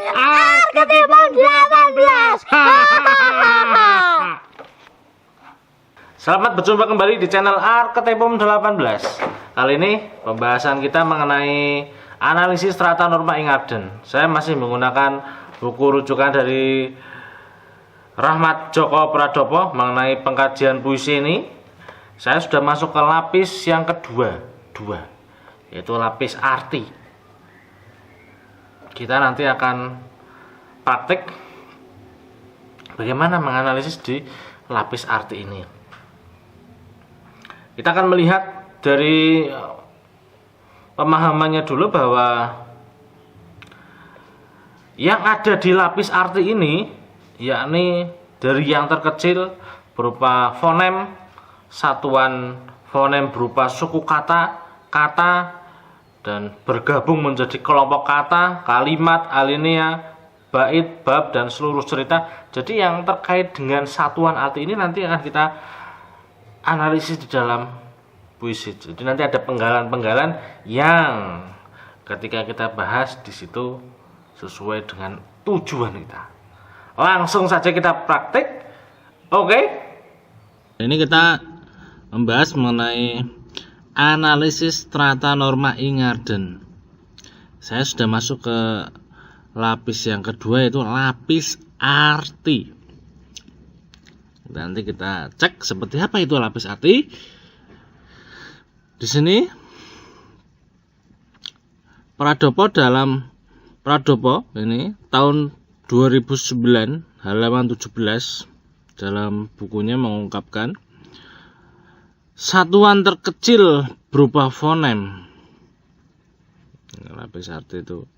Arketipum 18. Selamat berjumpa kembali di channel Arketipum 18. Kali ini pembahasan kita mengenai analisis strata norma Ingarden. Saya masih menggunakan buku rujukan dari Rahmat Djoko Pradopo mengenai pengkajian puisi ini. Saya sudah masuk ke lapis yang kedua, yaitu lapis arti. Kita nanti akan praktik bagaimana menganalisis di lapis arti ini. Kita akan melihat dari pemahamannya dulu bahwa yang ada di lapis arti ini yakni dari yang terkecil berupa fonem, satuan fonem berupa suku kata, dan bergabung menjadi kelompok kata, kalimat, alinea, bait, bab, dan seluruh cerita. Jadi yang terkait dengan satuan arti ini nanti akan kita analisis di dalam puisi. Jadi nanti ada penggalan-penggalan yang ketika kita bahas di situ sesuai dengan tujuan kita. Langsung saja kita praktik. Oke? Ini kita membahas mengenai analisis strata norma Ingarden. Saya sudah masuk ke lapis yang kedua, yaitu lapis arti. Nanti kita cek seperti apa itu lapis arti. Di sini Pradopo ini tahun 2009 halaman 17 dalam bukunya mengungkapkan satuan terkecil berupa fonem. Lapis arti itu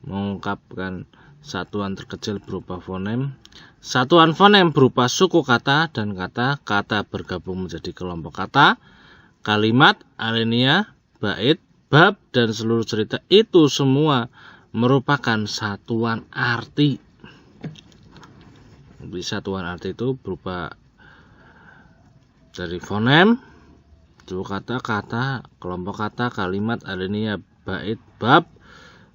mengungkapkan satuan terkecil berupa fonem, satuan fonem berupa suku kata dan kata bergabung menjadi kelompok kata, kalimat, alinea, bait, bab, dan seluruh cerita itu semua merupakan satuan arti. Jadi satuan arti itu berupa dari fonem, suku kata, kelompok kata, kalimat, alinea, bait, bab,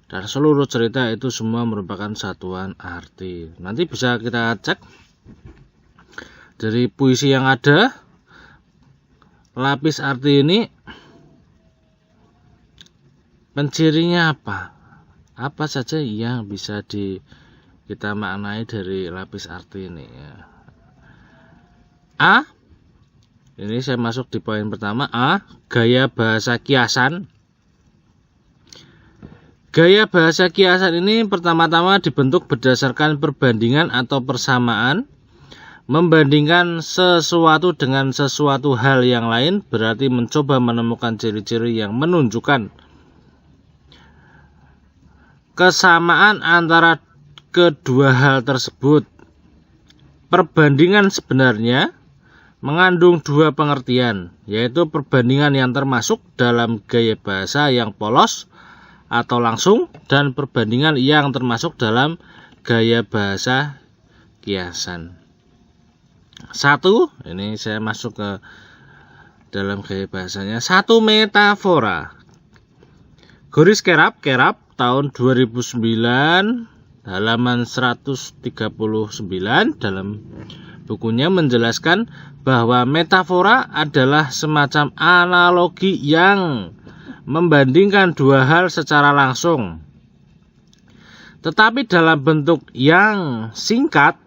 dan seluruh cerita itu semua merupakan satuan arti. Nanti bisa kita cek dari puisi yang ada. Lapis arti ini pencirinya apa? Apa saja yang bisa kita maknai dari lapis arti ini ya. A. Ini saya masuk di poin pertama. A. Gaya bahasa kiasan. Gaya bahasa kiasan ini pertama-tama dibentuk berdasarkan perbandingan atau persamaan. Membandingkan sesuatu dengan sesuatu hal yang lain berarti mencoba menemukan ciri-ciri yang menunjukkan kesamaan antara kedua hal tersebut. Perbandingan sebenarnya mengandung dua pengertian, yaitu perbandingan yang termasuk dalam gaya bahasa yang polos atau langsung, dan perbandingan yang termasuk dalam gaya bahasa kiasan. Satu, ini saya masuk ke dalam gaya bahasanya. Satu, metafora. Goris Kerap tahun 2009 halaman 139 dalam bukunya menjelaskan bahwa metafora adalah semacam analogi yang membandingkan dua hal secara langsung, tetapi dalam bentuk yang singkat.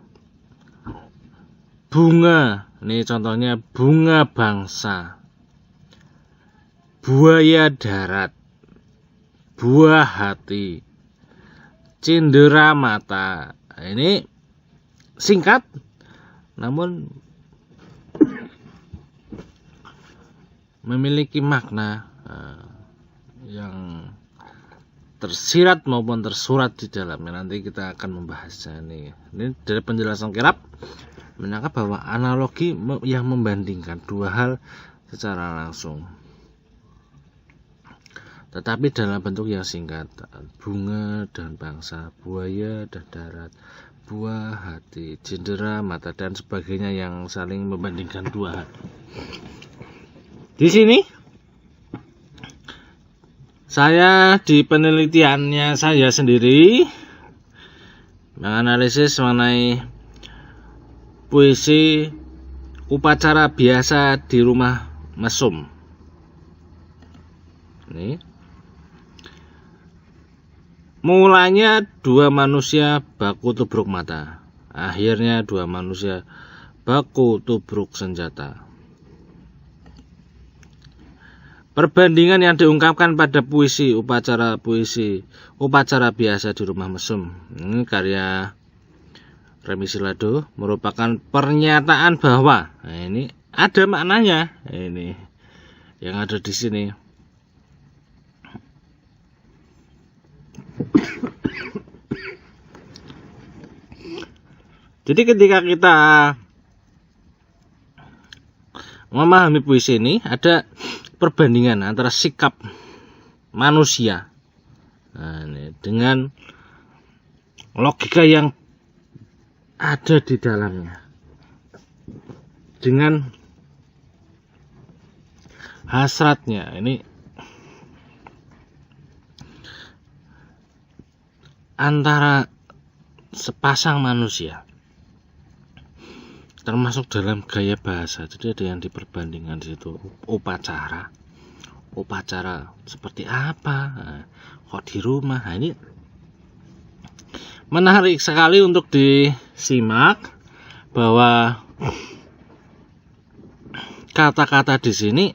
Bunga, ini contohnya bunga bangsa, buaya darat, buah hati, cindera mata. Ini singkat namun memiliki makna yang tersirat maupun tersurat di dalamnya. Nanti kita akan membahasnya ini. Ini dari penjelasan Kerap menangkap bahwa analogi yang membandingkan dua hal secara langsung, tetapi dalam bentuk yang singkat. Bunga dan bangsa, buaya dan darat, buah hati, cindera mata, dan sebagainya yang saling membandingkan dua hal. Di sini saya di penelitiannya saya sendiri menganalisis mengenai puisi upacara biasa di rumah mesum. Ini mulanya dua manusia baku tubruk mata, akhirnya dua manusia baku tubruk senjata. Perbandingan yang diungkapkan pada puisi upacara biasa di rumah mesum. Ini karya Remi Silado merupakan pernyataan bahwa ini ada maknanya. Ini yang ada di sini. Jadi ketika kita memahami puisi ini, ada perbandingan antara sikap manusia dengan logika yang ada di dalamnya, dengan hasratnya. Ini antara sepasang manusia, termasuk dalam gaya bahasa. Jadi ada yang diperbandingkan di situ. Upacara seperti apa? Kok di rumah? Ini menarik sekali untuk disimak bahwa kata-kata di sini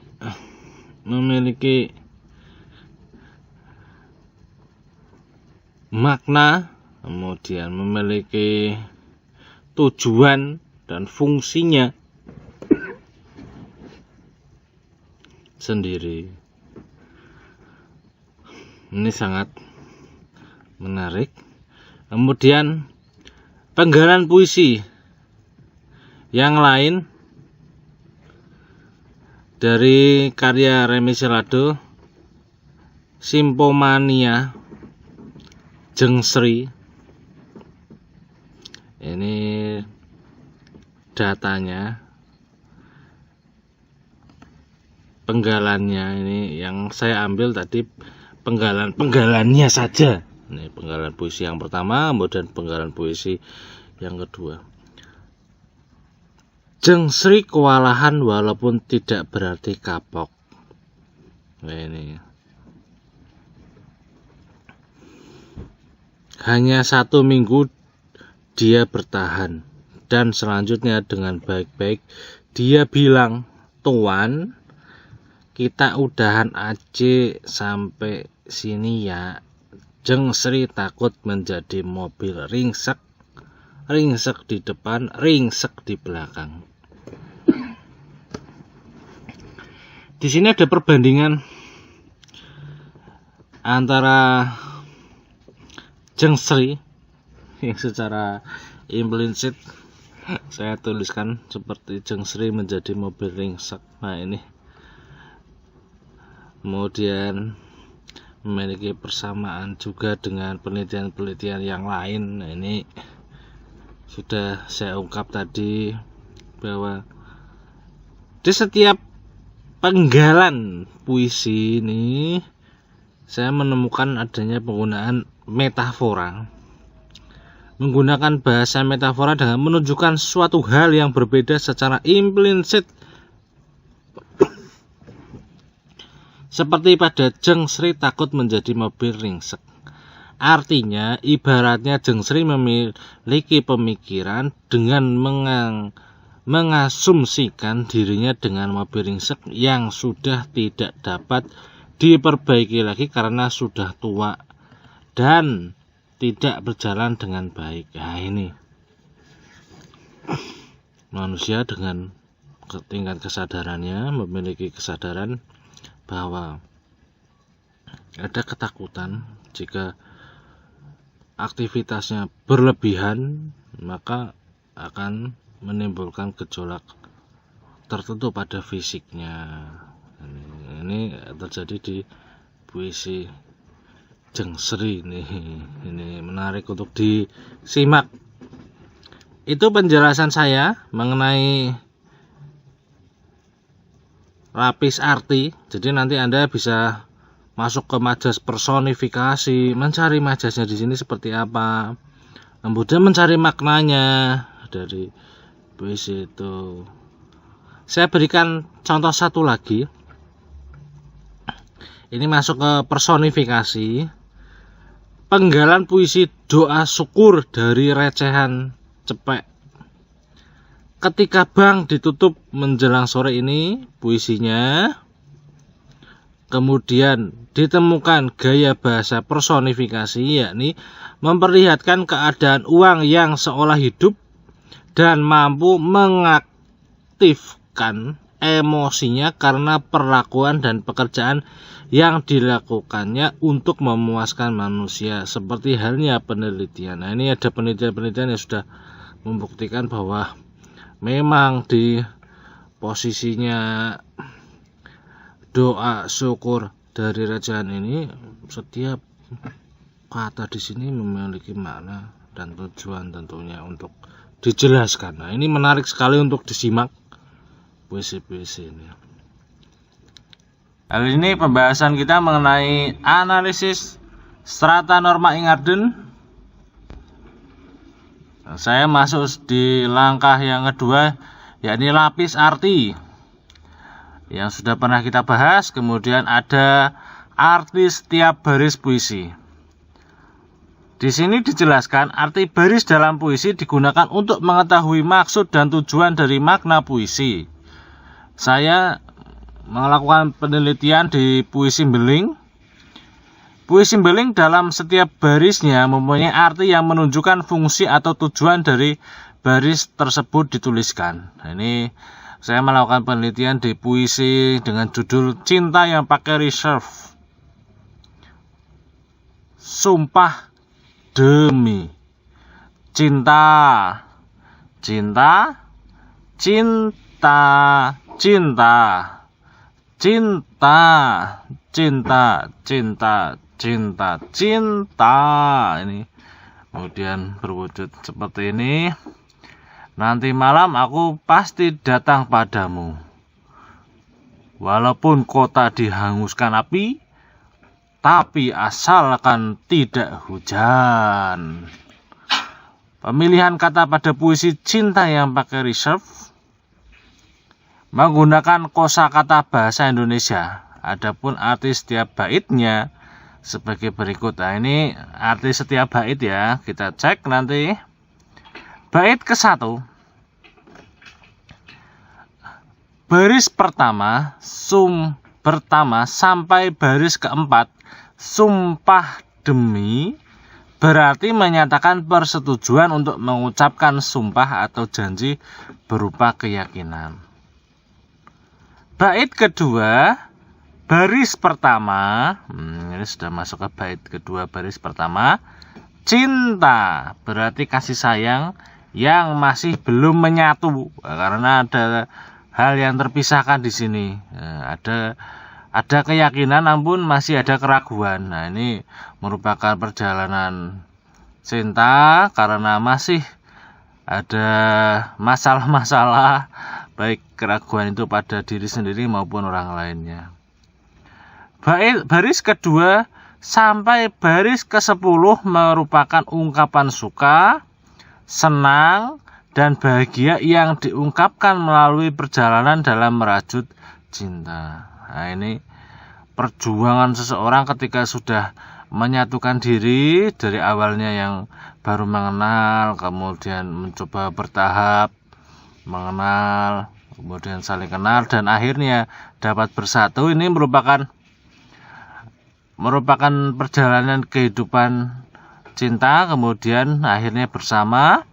memiliki makna, kemudian memiliki tujuan dan fungsinya sendiri. Ini sangat menarik. Kemudian penggalan puisi yang lain dari karya Remi Silado, Simpomania Jeng Sri. Ini datanya, penggalannya. Ini yang saya ambil tadi penggalannya saja. Ini penggalan puisi yang pertama, kemudian penggalan puisi yang kedua. Jeng Sri kewalahan walaupun tidak berarti kapok. Nah, ini hanya 1 minggu dia bertahan, dan selanjutnya dengan baik-baik dia bilang, "Tuan, kita udahan aja sampai sini ya." Jeng Sri takut menjadi mobil ringsek di depan, ringsek di belakang. Di sini ada perbandingan antara Jeng Sri yang secara implisit saya tuliskan seperti Jeng Sri menjadi mobil ringsek. Nah, ini kemudian memiliki persamaan juga dengan penelitian-penelitian yang lain. Nah, ini sudah saya ungkap tadi bahwa di setiap penggalan puisi ini saya menemukan adanya penggunaan metafora, menggunakan bahasa metafora dengan menunjukkan suatu hal yang berbeda secara implisit, seperti pada Jeng Sri takut menjadi mobil ringsek. Artinya ibaratnya Jeng Sri memiliki pemikiran dengan mengasumsikan dirinya dengan mobil ringsek yang sudah tidak dapat diperbaiki lagi karena sudah tua dan tidak berjalan dengan baik. Nah, ini manusia dengan tingkat kesadarannya memiliki kesadaran bahwa ada ketakutan jika aktivitasnya berlebihan, maka akan menimbulkan gejolak tertentu pada fisiknya. Ini terjadi di puisi Jeng Sri ini menarik untuk disimak. Itu penjelasan saya mengenai lapis arti. Jadi nanti Anda bisa masuk ke majas personifikasi, mencari majasnya di sini seperti apa, kemudian mencari maknanya dari puisi itu. Saya berikan contoh satu lagi. Ini masuk ke personifikasi. Penggalan puisi doa syukur dari recehan cepek. Ketika bank ditutup menjelang sore ini puisinya. Kemudian ditemukan gaya bahasa personifikasi, yakni memperlihatkan keadaan uang yang seolah hidup dan mampu mengaktifkan emosinya karena perlakuan dan pekerjaan yang dilakukannya untuk memuaskan manusia, seperti halnya penelitian. Nah, ini ada penelitian-penelitian yang sudah membuktikan bahwa memang di posisinya doa syukur dari recehan ini, setiap kata di sini memiliki makna dan tujuan tentunya untuk dijelaskan. Nah, ini menarik sekali untuk disimak puisi-puisi ini. Kali ini pembahasan kita mengenai analisis strata norma Ingarden. Saya masuk di langkah yang kedua, yakni lapis arti, yang sudah pernah kita bahas. Kemudian ada arti setiap baris puisi. Di sini dijelaskan arti baris dalam puisi digunakan untuk mengetahui maksud dan tujuan dari makna puisi. Saya melakukan penelitian di puisi Beling. Puisi Beling dalam setiap barisnya mempunyai arti yang menunjukkan fungsi atau tujuan dari baris tersebut dituliskan. Nah, ini saya melakukan penelitian di puisi dengan judul Cinta yang pakai reserve. Sumpah demi cinta, cinta, cinta, cinta, cinta, cinta, cinta, cinta, cinta. Ini kemudian berwujud seperti ini. Nanti malam aku pasti datang padamu, walaupun kota dihanguskan api, tapi asalkan tidak hujan. Pemilihan kata pada puisi Cinta yang pakai reserve menggunakan kosakata bahasa Indonesia. Adapun arti setiap baitnya sebagai berikut. Nah, ini arti setiap bait ya, kita cek nanti. Bait ke-1, baris pertama sampai baris ke-4 sumpah demi berarti menyatakan persetujuan untuk mengucapkan sumpah atau janji berupa keyakinan. Bait kedua, baris pertama, ini sudah masuk ke bait kedua baris pertama. Cinta berarti kasih sayang yang masih belum menyatu, karena ada hal yang terpisahkan di sini. Ada keyakinan namun masih ada keraguan. Nah, ini merupakan perjalanan cinta karena masih ada masalah-masalah, baik keraguan itu pada diri sendiri maupun orang lainnya. Baris kedua sampai baris ke-10 merupakan ungkapan suka, senang, dan bahagia yang diungkapkan melalui perjalanan dalam merajut cinta. Nah, ini perjuangan seseorang ketika sudah menyatukan diri dari awalnya yang baru mengenal, kemudian mencoba bertahap mengenal, kemudian saling kenal, dan akhirnya dapat bersatu. Ini merupakan perjalanan kehidupan cinta, kemudian akhirnya bersama.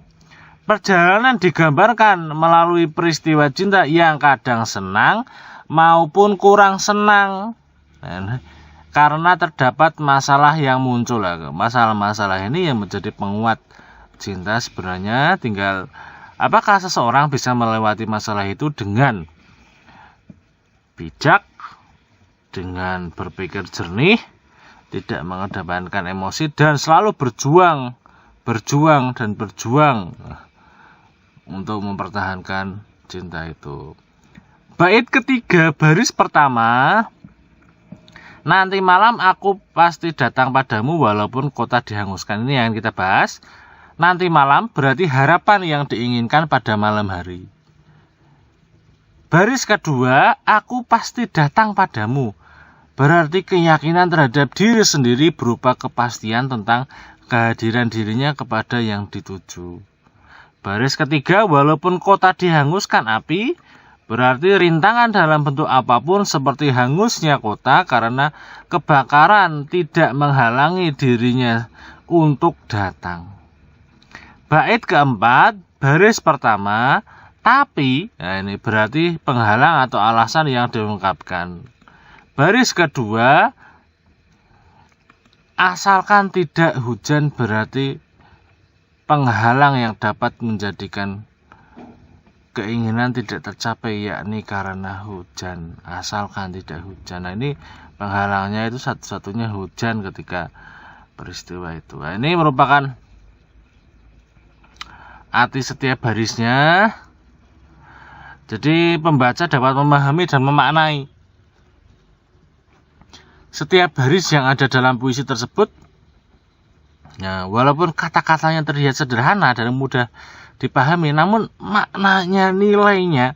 Perjalanan digambarkan melalui peristiwa cinta yang kadang senang maupun kurang senang, karena terdapat masalah yang muncul. Masalah-masalah ini yang menjadi penguat cinta sebenarnya. Tinggal apakah seseorang bisa melewati masalah itu dengan bijak, dengan berpikir jernih, tidak mengedepankan emosi, dan selalu berjuang untuk mempertahankan cinta itu. Bait ketiga baris pertama, nanti malam aku pasti datang padamu walaupun kota dihanguskan. Ini yang kita bahas. nanti malam berarti harapan yang diinginkan pada malam hari. Baris kedua, aku pasti datang padamu. Berarti keyakinan terhadap diri sendiri berupa kepastian tentang kehadiran dirinya kepada yang dituju. Baris ketiga, walaupun kota dihanguskan api, berarti rintangan dalam bentuk apapun seperti hangusnya kota karena kebakaran tidak menghalangi dirinya untuk datang. Bait keempat, baris pertama, tapi, nah ini berarti penghalang atau alasan yang diungkapkan. Baris kedua, asalkan tidak hujan berarti penghalang yang dapat menjadikan keinginan tidak tercapai, yakni karena hujan. Asalkan tidak hujan. Nah ini penghalangnya itu satu-satunya hujan ketika peristiwa itu. Nah, ini merupakan arti setiap barisnya. Jadi pembaca dapat memahami dan memaknai setiap baris yang ada dalam puisi tersebut. Nah, walaupun kata-katanya terlihat sederhana dan mudah dipahami, namun maknanya, nilainya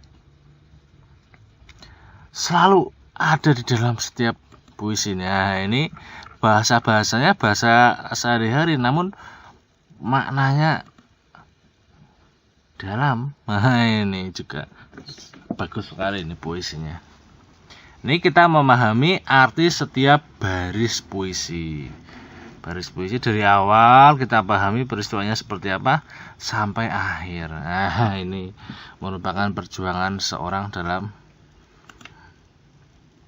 selalu ada di dalam setiap puisi. Nah, ini bahasa-bahasanya bahasa sehari-hari, namun maknanya dalam. Nah, ini juga bagus sekali ini puisinya. Ini kita memahami arti setiap baris puisi. Baris puisi dari awal kita pahami peristiwanya seperti apa sampai akhir. Nah, ini merupakan perjuangan seorang dalam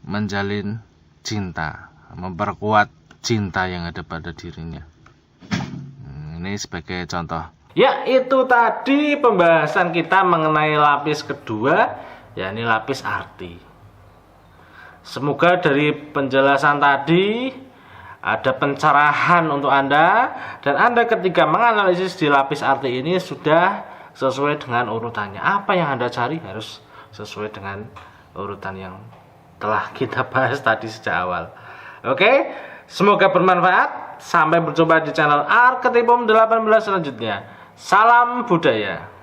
menjalin cinta, memperkuat cinta yang ada pada dirinya. Ini sebagai contoh. Ya, itu tadi pembahasan kita mengenai lapis kedua, yakni lapis arti. Semoga dari penjelasan tadi ada pencerahan untuk Anda, dan Anda ketika menganalisis di lapis arti ini sudah sesuai dengan urutannya. Apa yang Anda cari harus sesuai dengan urutan yang telah kita bahas tadi sejak awal. Oke, semoga bermanfaat. Sampai berjumpa di channel Arketipum 18 selanjutnya. Salam budaya.